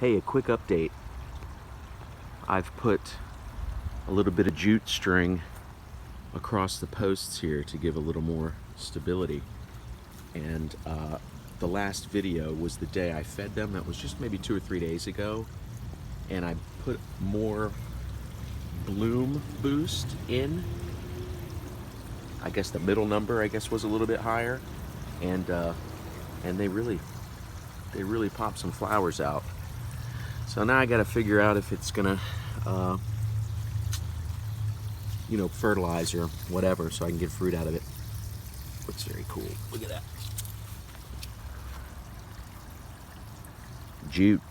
Hey, a quick update. I've put a little bit of jute string across the posts here to give a little more stability. And the last video was the day I fed them. That was just maybe 2 or 3 days ago. And I put more bloom boost in. I guess the middle number, was a little bit higher. And they really popped some flowers out. So now I got to figure out if it's gonna, fertilize or whatever, so I can get fruit out of it. Looks very cool. Look at that. Jute.